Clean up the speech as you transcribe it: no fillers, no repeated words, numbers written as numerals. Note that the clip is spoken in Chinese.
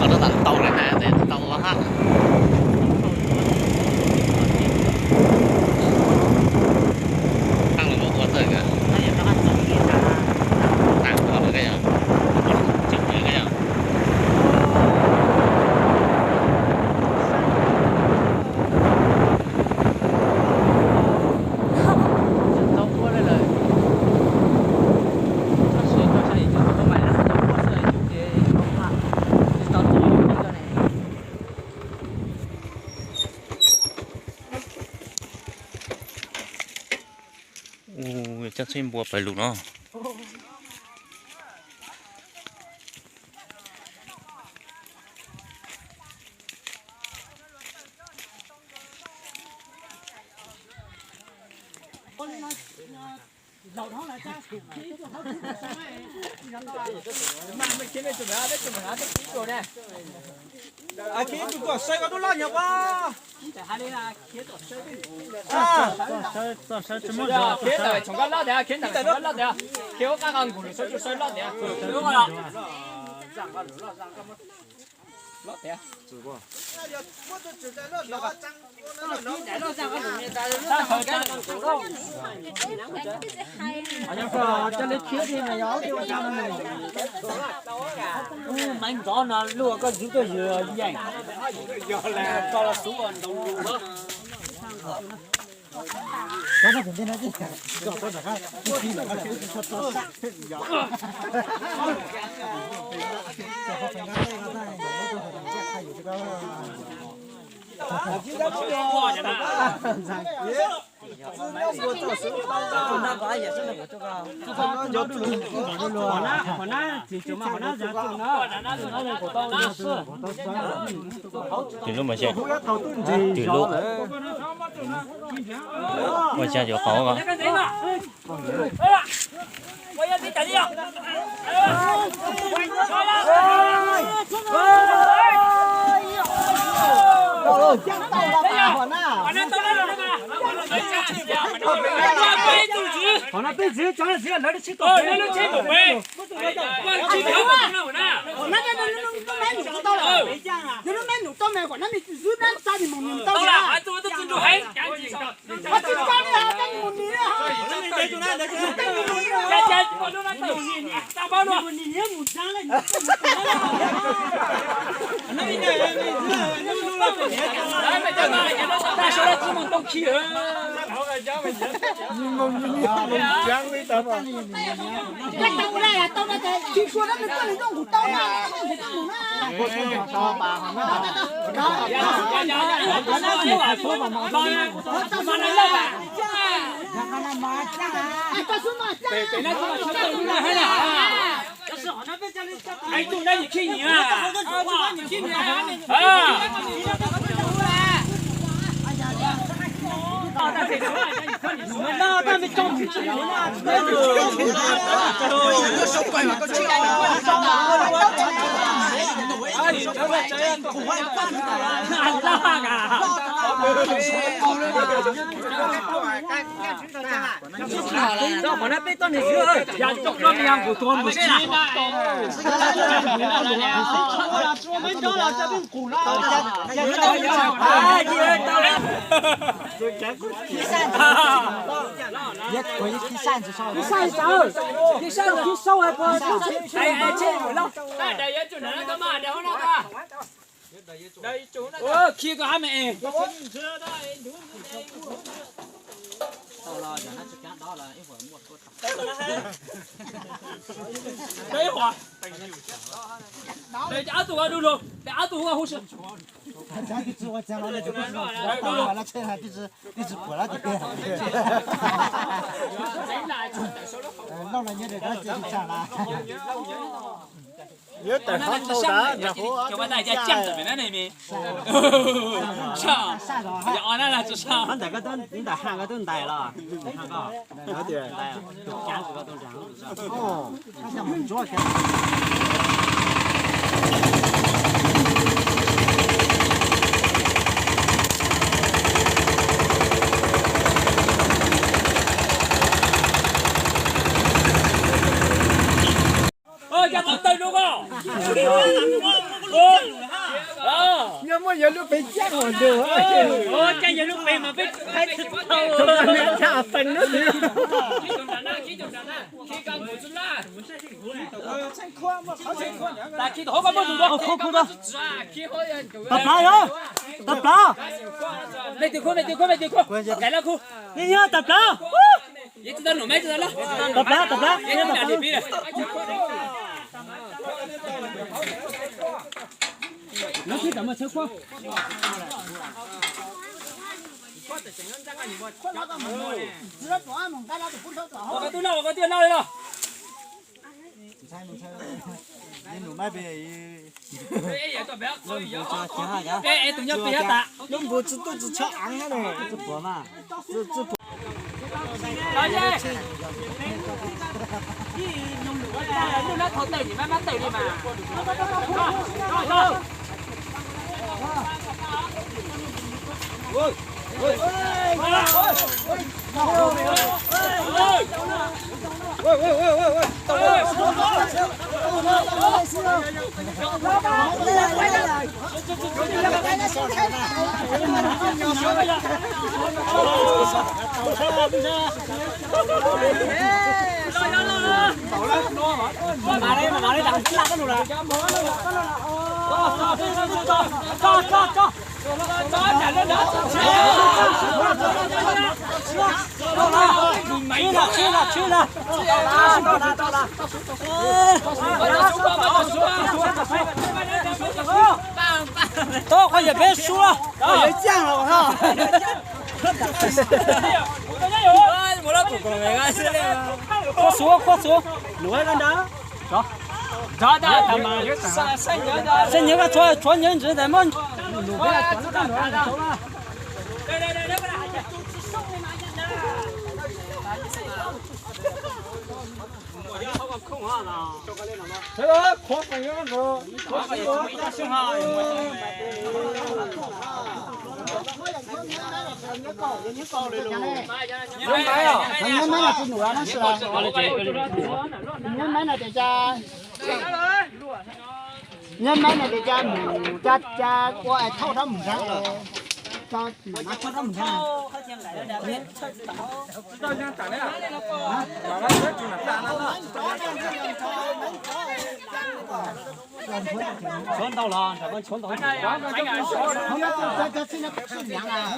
mà nó thành tàu này nè, thì tàu là ha. Ăn là một con rồi kìa. Ăn có được cái gì? Chụp được cái gì? Chắc xin buộc phải lụt nó. À kia tụi tôi xây có tôi lo nhiều quá. À, kia tại chúng ta lo đấy, kia tại chúng ta lo đấy, kia có các anh cũng xây xây lo đấy, đúng không ạ? Lo đấy. cho lấy khía thì mày gió kêu sao này mạnh gió nó lùa có giữ cái gì vậy Giờ là cho là xuống còn đông đủ đó. cái này cũng thế chứ cho tôi là từ lúc mà xe từ lúc mà xe chỗ khó cả好了，被直接讲了，直接来得起多。来得起多呗。往起跳不动了，我那。那买牛到了，没讲啊。就是买牛到买过，那你日本咋的蒙牛到了？了？俺这我都珍珠海，赶紧上。我知道的啊，赶紧蒙牛啊！我都那等你，咋办呢？你也不讲了，你那你来没讲嘛？咱说了只蒙东西了。那到了呀，到那个听说他们这里用不到呢，那你不呢？哎，东南你去你啊！啊！那咱们种植呢？手怪嘛，个这样哎，这个这样苦啊！那我那被当你是，养种那么样不多不行。我们到了这边苦了，哎，到了。也可以去扇子烧，去烧还不？哎，这不了，那这也就那个嘛，然后那个。哦，去个还没。到了，让他去干到了，一会儿没多打。等一会儿。在阿杜啊，露露，在阿杜啊，护士。咱就知我讲了，就不知道，完了车还就是过了就对了。弄了你这个就上了。有点好头的，然后就把大家讲这边的那边，上，要那了就上。俺这个都，你在喊个都带了，看个，有点带，都干这个都这样子。哦，那像我们主要干。哦，家等等着我。哦。我原路被见过的，我讲原路被嘛被开始跑我差分了的。来，去好个么子多，好苦的。打打哟，打打。没丢裤，改了裤。你要打打。也知道弄没知道了。打打打打。也拿这边。那去怎么吃饭？我个对了了。你弄买呗？哎，等下不要打。弄不吃肚子吃昂了嘞，这婆嘛，这婆。老姐，弄那头对你慢慢对你嘛。拿来，打个路了。走。去了，到了。多快也别输了，别降了，我靠！快速，快点，走。咋的？生牛个传人子的么？这个扩分有个，行哈。你买了是多少？那是啊。你买了这家。你买了这家木家，我爱炒上木山的。炒上木山。全到了，咱们全到了。这现在是凉啊。